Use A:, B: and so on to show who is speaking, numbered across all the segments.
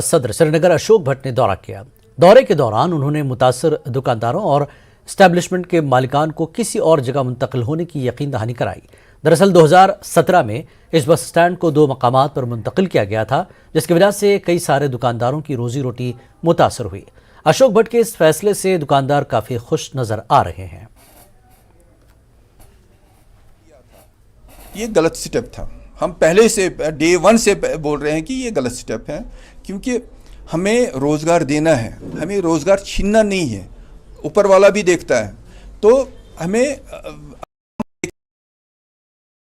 A: सदर श्रीनगर अशोक भट्ट ने दौरा किया। दौरे के दौरान उन्होंने मुतासर दुकानदारों और एस्टेब्लिशमेंट के मालिकान को किसी और जगह मुंतकिल होने की यकीन दहानी कराई। दरअसल 2017 में इस बस स्टैंड को 2 मकामात पर मुंतकिल किया गया था, जिसकी वजह से कई सारे दुकानदारों की रोजी रोटी मुतासर हुई। अशोक भट्ट के इस फैसले से दुकानदार काफी खुश नजर आ रहे हैं।
B: ये गलत स्टेप था। हम पहले से डे 1 से बोल रहे हैं कि ये गलत स्टेप है, क्योंकि हमें रोज़गार देना है, हमें रोज़गार छीनना नहीं है। ऊपर वाला भी देखता है, तो हमें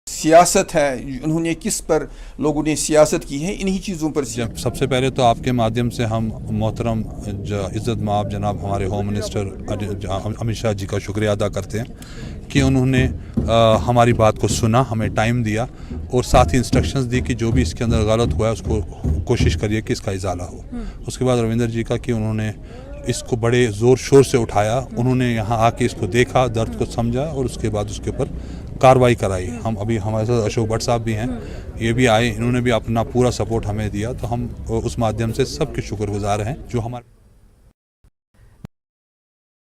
B: सियासत है, उन्होंने किस पर लोगों ने सियासत की है, इन्हीं चीज़ों पर।
C: सबसे पहले तो आपके माध्यम से हम मोहतरम इज़्ज़त माब जनाब हमारे होम मिनिस्टर अमित शाह जी का शुक्रिया अदा करते हैं कि उन्होंने हमारी बात को सुना, हमें टाइम दिया और साथ ही इंस्ट्रक्शंस दी कि जो भी इसके अंदर गलत हुआ है उसको कोशिश करिए कि इसका इजाला हो। उसके बाद रविंदर जी का कि उन्होंने इसको बड़े ज़ोर शोर से उठाया, उन्होंने यहाँ आके इसको देखा, दर्द को समझा और उसके बाद उसके ऊपर कार्रवाई कराई। हम अभी हमारे साथ अशोक भट्ट साहब भी हैं, ये भी आए, इन्होंने भी अपना पूरा सपोर्ट हमें दिया, तो हम उस माध्यम से सबके शुक्रगुजार हैं जो हमारे।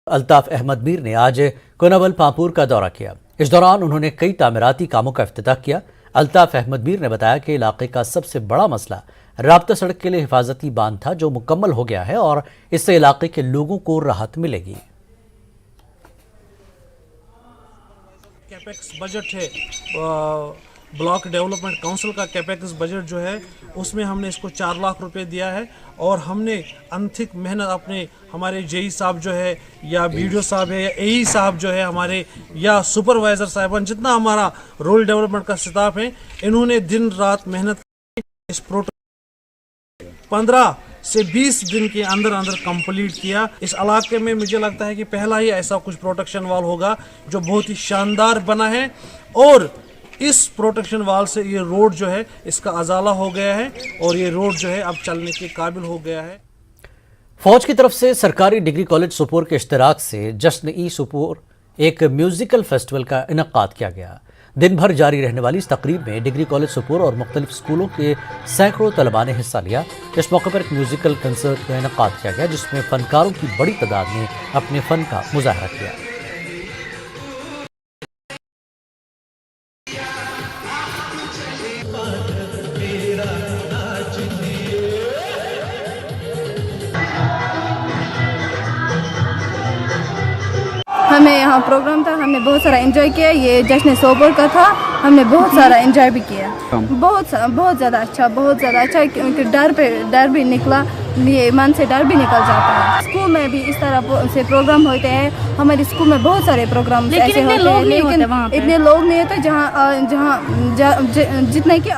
A: अल्ताफ अहमद मीर ने आज कोनावल पांपुर का दौरा किया। इस दौरान उन्होंने कई तामीराती कामों का इफ्तिताह किया। अल्ताफ अहमद मीर ने बताया कि इलाके का सबसे बड़ा मसला राब्ता सड़क के लिए हिफाजती बांध था, जो मुकम्मल हो गया है और इससे इलाके के लोगों को राहत मिलेगी।
D: कैपेक्स बजट है, ब्लॉक डेवलपमेंट काउंसिल का कैपेक्स बजट जो है उसमें हमने इसको 4 लाख रुपए दिया है और हमने अंथिक मेहनत हमारे जेई साहब जो है या बीडीओ साहब है या एई साहब जो है हमारे या सुपरवाइजर साहबान, जितना हमारा रूरल डेवलपमेंट का स्टाफ है, इन्होंने दिन रात मेहनत इस प्रोजेक्ट 15 से 20 दिन के अंदर अंदर कंप्लीट किया। इस इलाके में मुझे लगता है कि पहला ही ऐसा कुछ प्रोटेक्शन वाल होगा जो बहुत ही शानदार बना है और इस प्रोटेक्शन वाल से ये रोड जो है इसका अजाला हो गया है और ये रोड जो है अब चलने के काबिल हो गया है।
A: फौज की तरफ से सरकारी डिग्री कॉलेज सोपोर के इश्तराक से जश्न-ए-सोपोर एक म्यूजिकल फेस्टिवल का इनकाद किया गया। दिन भर जारी रहने वाली इस तकरीब में डिग्री कॉलेज सोपोर और मुख्तलिफ स्कूलों के सैकड़ों तलबा ने हिस्सा लिया। इस मौके पर एक म्यूजिकल कंसर्ट का इनकाद किया गया, जिसमें फनकारों की बड़ी तादाद ने अपने फन का मुजाहरा किया।
E: हमें यहाँ प्रोग्राम था, हमने बहुत सारा एंजॉय किया। ये जश्न सोपोर का था, हमने बहुत सारा एंजॉय भी किया। बहुत ज़्यादा अच्छा, क्योंकि डर भी निकला, ये मन से डर भी निकल जाता है। स्कूल में भी इस तरह से प्रोग्राम होते हैं। हमारे स्कूल में बहुत सारे प्रोग्राम ऐसे होते हैं, लेकिन इतने लोग नहीं होते जहाँ जितने की